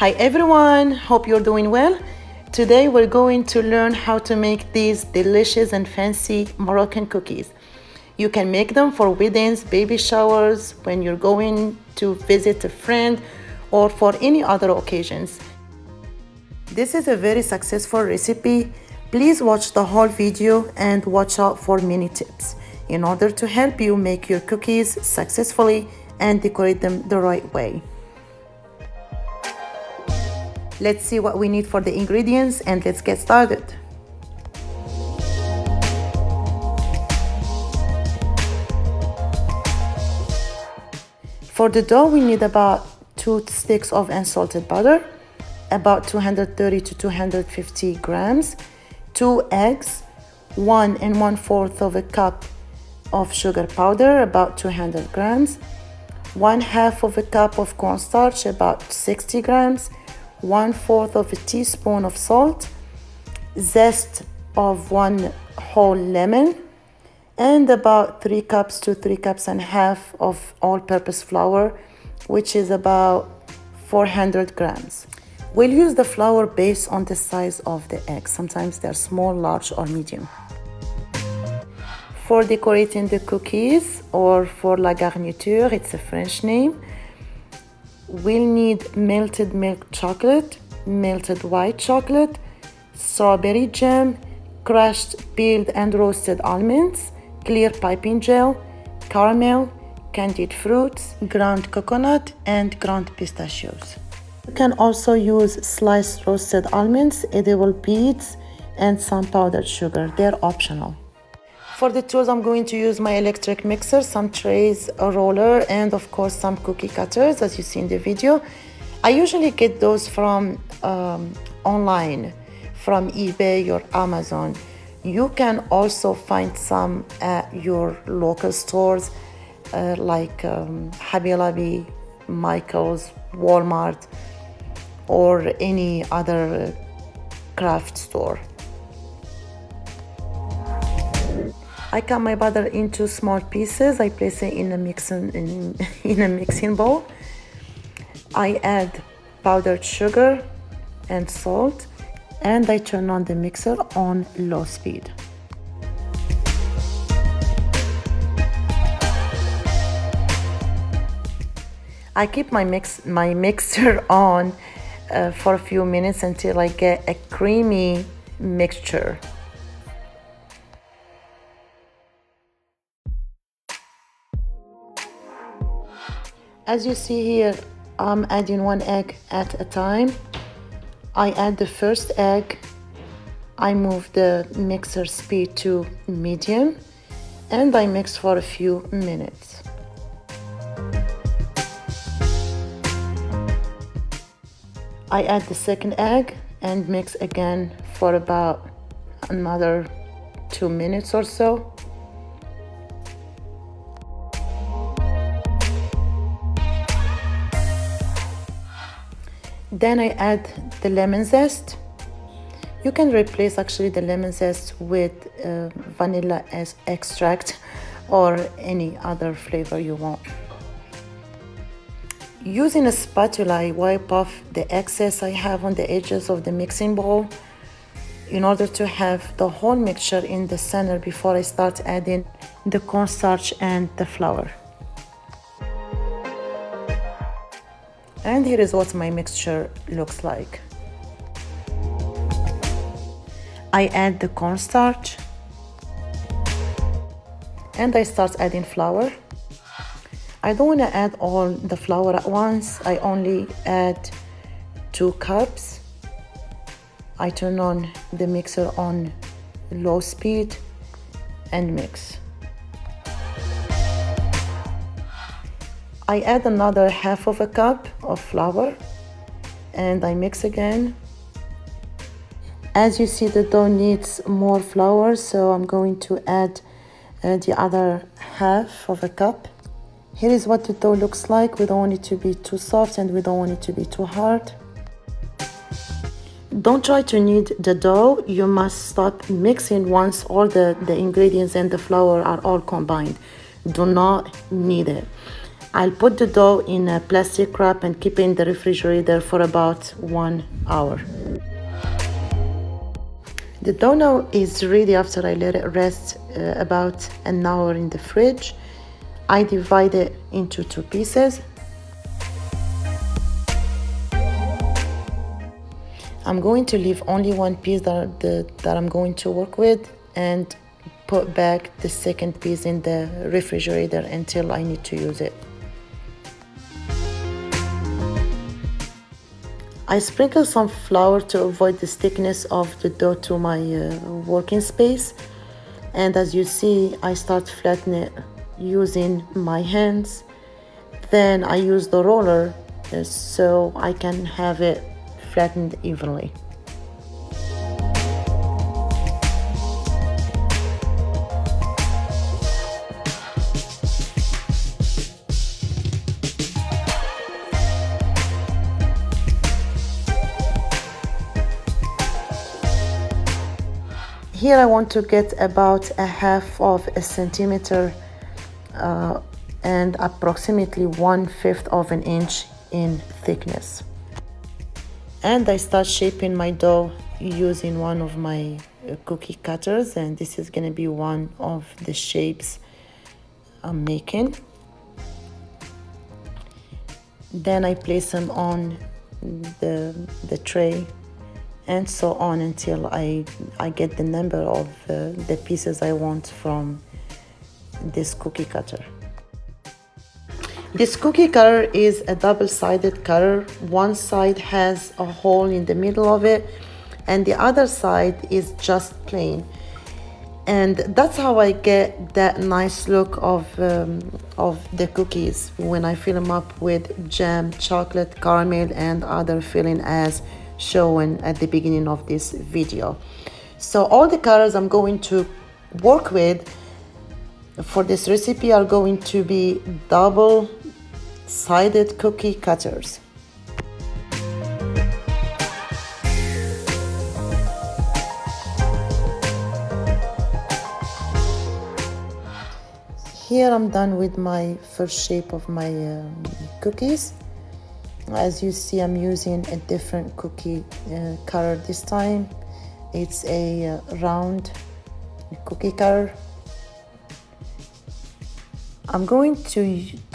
Hi everyone, hope you're doing well. Today we're going to learn how to make these delicious and fancy Moroccan cookies. You can make them for weddings, baby showers, when you're going to visit a friend, or for any other occasions. This is a very successful recipe. Please watch the whole video and watch out for many tips in order to help you make your cookies successfully and decorate them the right way. Let's see what we need for the ingredients and let's get started. For the dough, we need about 2 sticks of unsalted butter, about 230 to 250 grams, 2 eggs, 1 1/4 of a cup of sugar powder, about 200 grams, 1/2 of a cup of cornstarch, about 60 grams, 1/4 of a teaspoon of salt, zest of 1 whole lemon, and about 3 cups to 3 cups and a half of all-purpose flour, which is about 400 grams. We'll use the flour based on the size of the egg. Sometimes they're small, large, or medium. For decorating the cookies, or for la garniture, it's a French name, we'll need melted milk chocolate, melted white chocolate, strawberry jam, crushed, peeled and roasted almonds, clear piping gel, caramel, candied fruits, ground coconut, and ground pistachios. You can also use sliced roasted almonds, edible beets, and some powdered sugar. They're optional. For the tools, I'm going to use my electric mixer, some trays, a roller, and of course some cookie cutters, as you see in the video. I usually get those from online, from eBay or Amazon. You can also find some at your local stores like Hobby Lobby, Michael's, Walmart, or any other craft store. I cut my butter into small pieces. I place it in a mixing bowl. I add powdered sugar and salt, and I turn on the mixer on low speed. I keep my mixer on for a few minutes until I get a creamy mixture. As you see here, I'm adding 1 egg at a time. I add the first egg, I move the mixer speed to medium, and I mix for a few minutes. I add the second egg and mix again for about another 2 minutes or so. Then I add the lemon zest. You can replace actually the lemon zest with vanilla extract or any other flavor you want. Using a spatula, I wipe off the excess I have on the edges of the mixing bowl in order to have the whole mixture in the center before I start adding the cornstarch and the flour. And here is what my mixture looks like. I add the cornstarch and I start adding flour. I don't want to add all the flour at once. I only add 2 cups. I turn on the mixer on low speed and mix. I add another 1/2 of a cup of flour and I mix again. As you see, the dough needs more flour, so I'm going to add the other 1/2 of a cup. Here is what the dough looks like. We don't want it to be too soft and we don't want it to be too hard. Don't try to knead the dough. You must stop mixing once all the ingredients and the flour are all combined. Do not knead it. I'll put the dough in a plastic wrap and keep it in the refrigerator for about 1 hour. The dough now is ready after I let it rest about an hour in the fridge. I divide it into 2 pieces. I'm going to leave only 1 piece that I'm going to work with and put back the second piece in the refrigerator until I need to use it. I sprinkle some flour to avoid the thickness of the dough to my working space, and as you see, I start flattening it using my hands. Then I use the roller so I can have it flattened evenly. Here I want to get about a half of a centimeter and approximately 1/5 of an inch in thickness. And I start shaping my dough using one of my cookie cutters, and this is going to be one of the shapes I'm making. Then I place them on the tray, and so on until I get the number of the pieces I want from this cookie cutter. This cookie cutter is a double-sided cutter. One side has a hole in the middle of it, and the other side is just plain. And that's how I get that nice look of the cookies when I fill them up with jam, chocolate, caramel, and other filling as shown at the beginning of this video. So all the cutters I'm going to work with for this recipe are going to be double-sided cookie cutters. Here I'm done with my first shape of my cookies. As you see, I'm using a different cookie cutter this time. It's a round cookie cutter. I'm going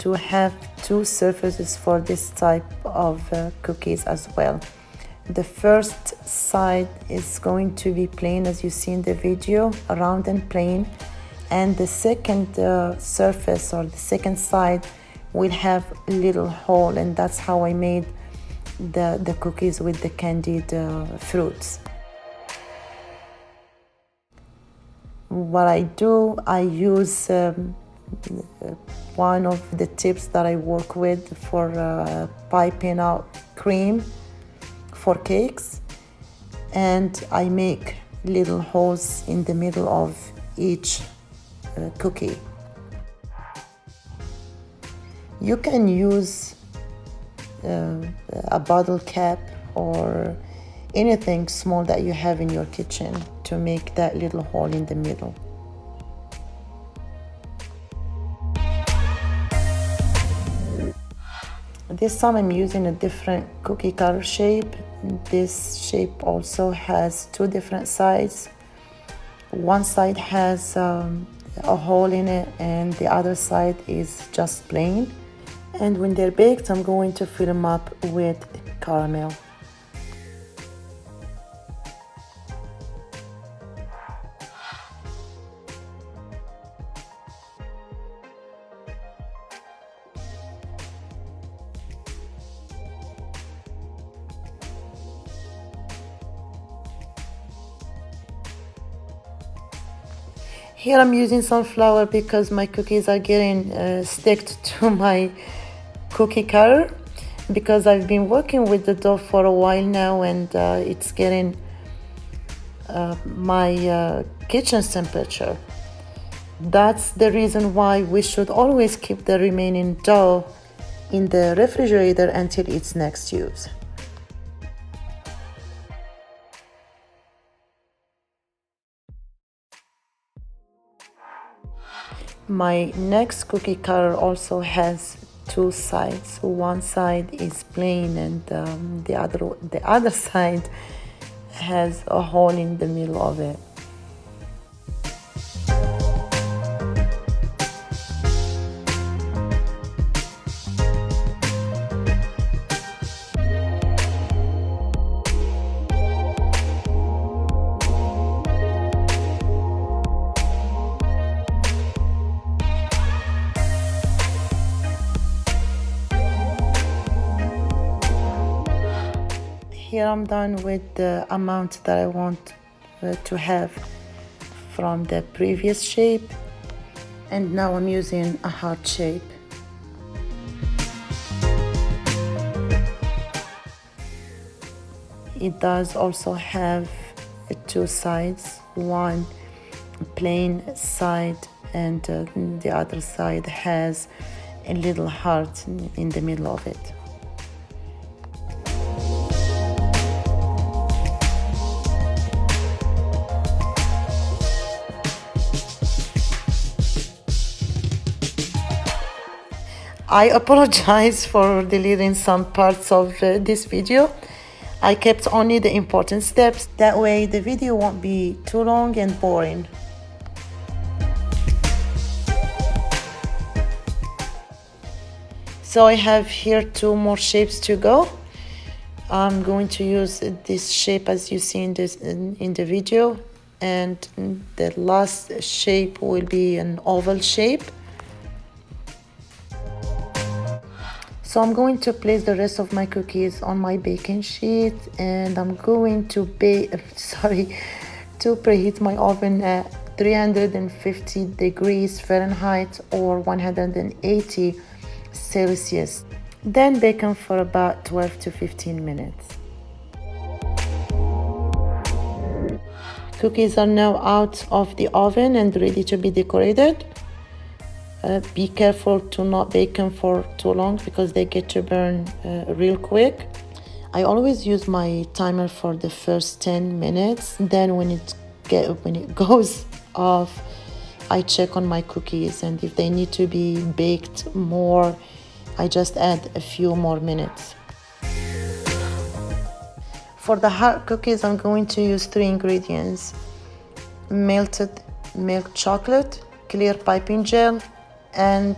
to have 2 surfaces for this type of cookies as well. The first side is going to be plain, as you see in the video, round and plain. And the second surface, or the second side, will have a little hole, and that's how I made the cookies with the candied fruits. What I do, I use one of the tips that I work with for piping out cream for cakes, and I make little holes in the middle of each cookie. You can use a bottle cap or anything small that you have in your kitchen to make that little hole in the middle. This time I'm using a different cookie cutter shape. This shape also has 2 different sides. One side has a hole in it, and the other side is just plain. And when they're baked, I'm going to fill them up with caramel. Here I'm using some flour because my cookies are getting stick to my cookie cutter, because I've been working with the dough for a while now, and it's getting my kitchen temperature. That's the reason why we should always keep the remaining dough in the refrigerator until its next use. My next cookie cutter also has two sides. One side is plain and the other side has a hole in the middle of it. Here I'm done with the amount that I want to have from the previous shape, and now I'm using a heart shape. It does also have two sides, one plain side and the other side has a little heart in the middle of it. I apologize for deleting some parts of this video. I kept only the important steps. That way the video won't be too long and boring. So I have here two more shapes to go. I'm going to use this shape as you see in the video, and the last shape will be an oval shape. So I'm going to place the rest of my cookies on my baking sheet, and I'm going to preheat my oven at 350 degrees Fahrenheit or 180 Celsius. Then bake them for about 12 to 15 minutes. Cookies are now out of the oven and ready to be decorated. Be careful to not bake them for too long because they get to burn real quick. I always use my timer for the first 10 minutes. Then when it goes off, I check on my cookies, and if they need to be baked more, I just add a few more minutes. For the hard cookies, I'm going to use 3 ingredients: melted milk chocolate, clear piping gel, and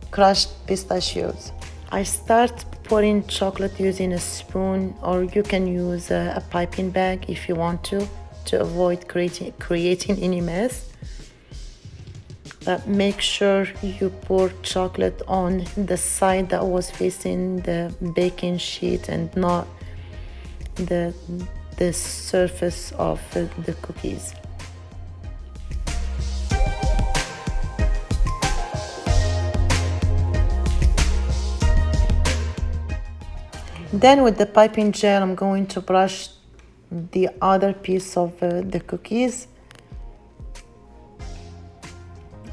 crushed pistachios. I start pouring chocolate using a spoon, or you can use a piping bag if you want to avoid creating any mess. Make sure you pour chocolate on the side that was facing the baking sheet and not the surface of the cookies. Then with the piping gel, I'm going to brush the other piece of the cookies.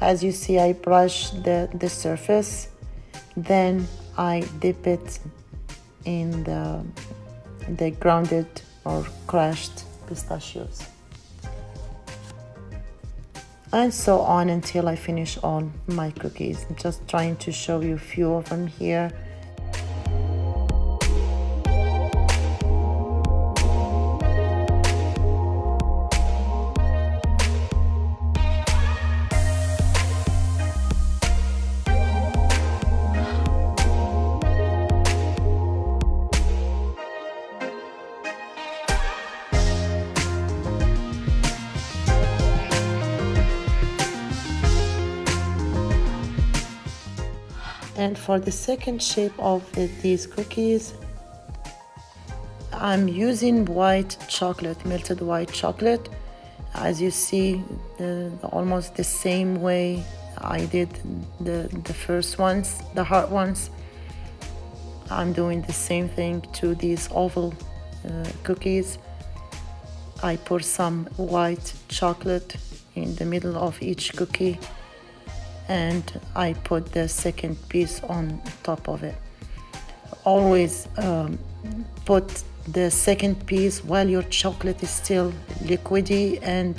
As you see, I brush the surface, then I dip it in the grounded or crushed pistachios. And so on until I finish all my cookies. I'm just trying to show you a few of them here. And for the second shape of these cookies, I'm using white chocolate, melted white chocolate. As you see, almost the same way I did the first ones, the hard ones. I'm doing the same thing to these oval cookies. I pour some white chocolate in the middle of each cookie, and I put the second piece on top of it. Always put the second piece while your chocolate is still liquidy and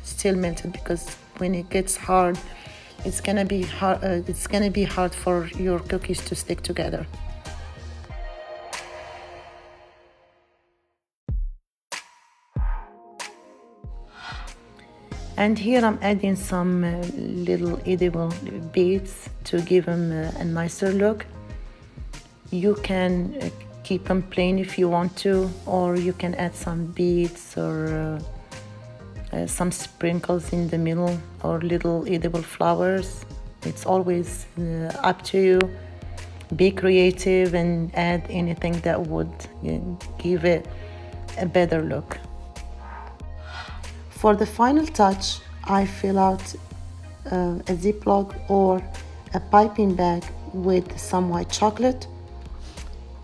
still melted, because when it gets hard, it's gonna be hard for your cookies to stick together. And here I'm adding some little edible beads to give them a nicer look. You can keep them plain if you want to, or you can add some beads or some sprinkles in the middle, or little edible flowers. It's always up to you. Be creative and add anything that would give it a better look. For the final touch, I fill out a Ziploc or a piping bag with some white chocolate,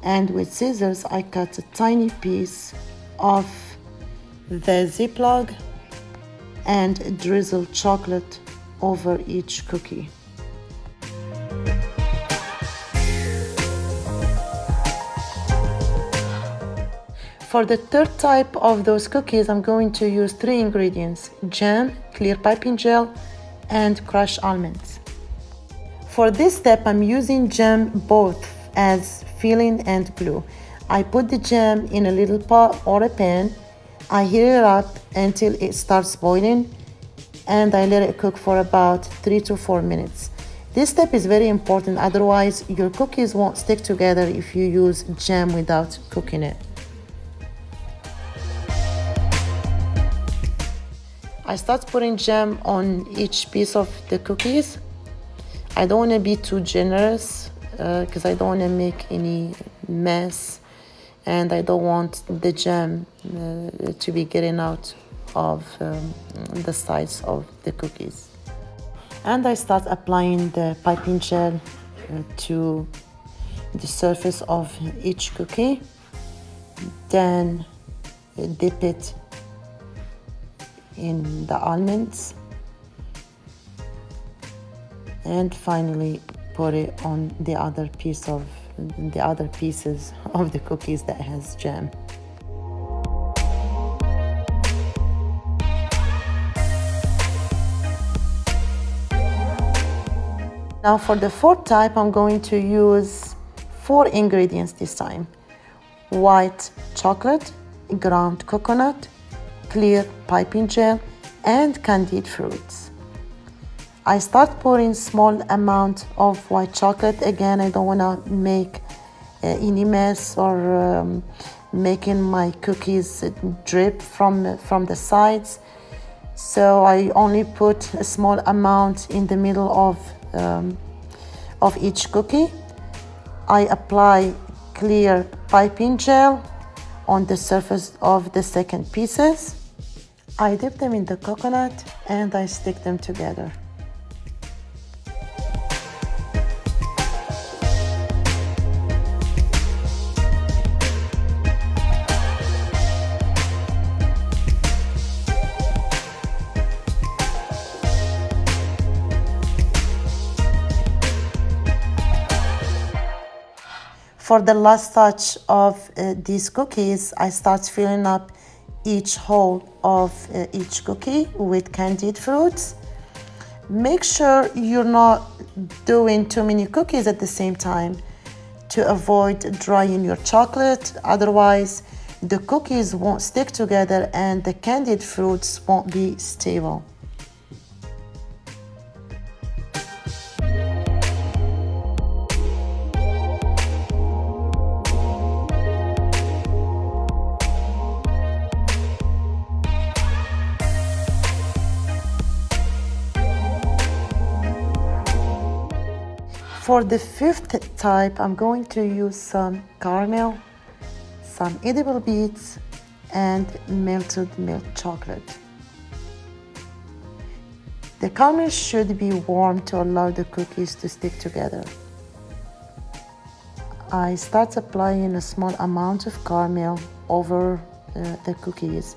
and with scissors I cut a tiny piece of the Ziploc and drizzle chocolate over each cookie. For the third type of those cookies, I'm going to use 3 ingredients: jam, clear piping gel, and crushed almonds. For this step, I'm using jam both as filling and glue. I put the jam in a little pot or a pan. I heat it up until it starts boiling, and I let it cook for about 3 to 4 minutes. This step is very important, otherwise your cookies won't stick together if you use jam without cooking it. I start putting jam on each piece of the cookies. I don't want to be too generous because I don't want to make any mess, and I don't want the jam to be getting out of the sides of the cookies. And I start applying the piping gel to the surface of each cookie, then dip it in the almonds, and finally put it on the other pieces of the cookies that has jam. Now for the fourth type, I'm going to use 4 ingredients this time: white chocolate, ground coconut, clear piping gel, and candied fruits. I start putting small amount of white chocolate. Again, I don't want to make any mess or making my cookies drip from the sides. So I only put a small amount in the middle of each cookie. I apply clear piping gel on the surface of the second pieces. I dip them in the coconut and I stick them together. For the last touch of these cookies, I start filling up each hole of each cookie with candied fruits. Make sure you're not doing too many cookies at the same time to avoid drying your chocolate. Otherwise, the cookies won't stick together and the candied fruits won't be stable. For the fifth type, I'm going to use some caramel, some edible beads, and melted milk chocolate. The caramel should be warm to allow the cookies to stick together. I start applying a small amount of caramel over the cookies,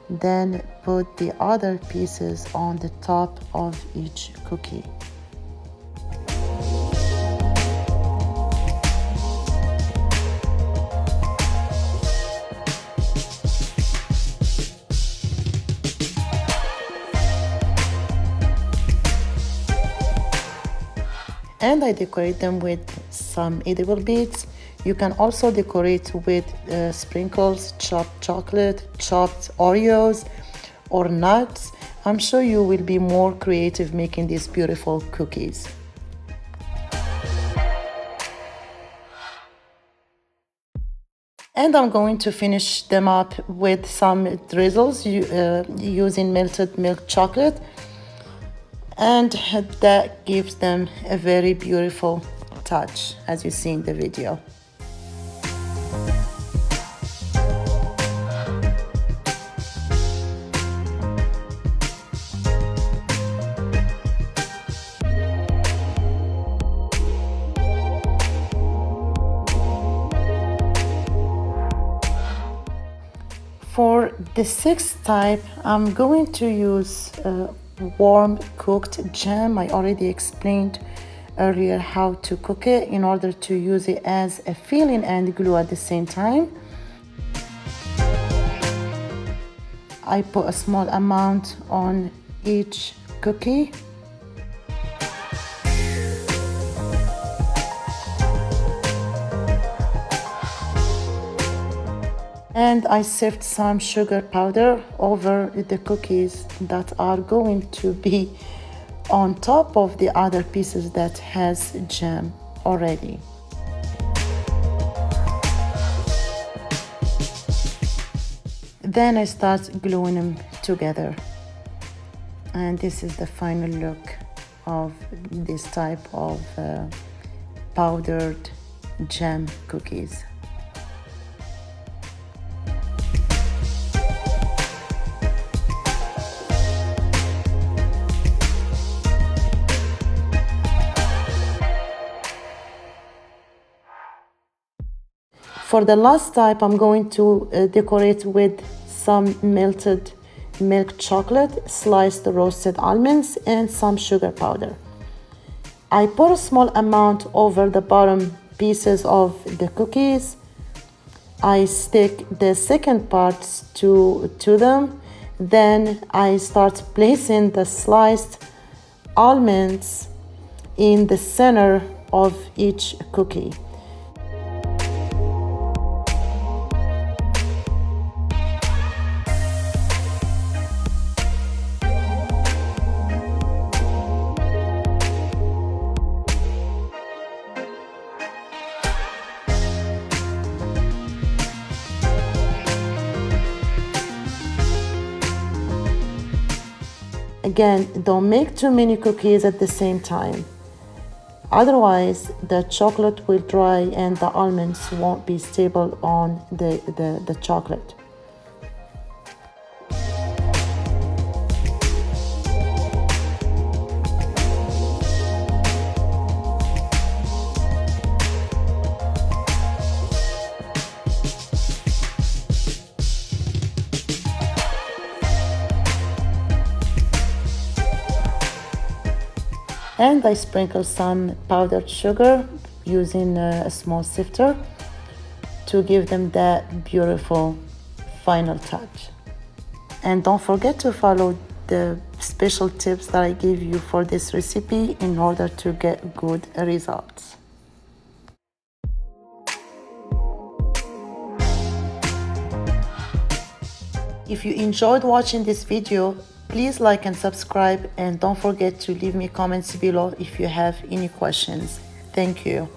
then put the other pieces on the top of each cookie. and I decorate them with some edible bits. You can also decorate with sprinkles, chopped chocolate, chopped Oreos, or nuts. I'm sure you will be more creative making these beautiful cookies. And I'm going to finish them up with some drizzles using melted milk chocolate, and that gives them a very beautiful touch, as you see in the video. For the sixth type, I'm going to use warm cooked jam. I already explained earlier how to cook it in order to use it as a filling and glue at the same time. I put a small amount on each cookie. And I sift some sugar powder over the cookies that are going to be on top of the other pieces that has jam already. Then I start gluing them together. And this is the final look of this type of powdered jam cookies. For the last type, I'm going to decorate with some melted milk chocolate, sliced roasted almonds, and some sugar powder. I put a small amount over the bottom pieces of the cookies. I stick the second parts to them. Then I start placing the sliced almonds in the center of each cookie. Again, don't make too many cookies at the same time. Otherwise, the chocolate will dry and the almonds won't be stable on the chocolate. And I sprinkle some powdered sugar using a small sifter to give them that beautiful final touch. And don't forget to follow the special tips that I give you for this recipe in order to get good results. If you enjoyed watching this video, please like and subscribe, and don't forget to leave me comments below if you have any questions. Thank you.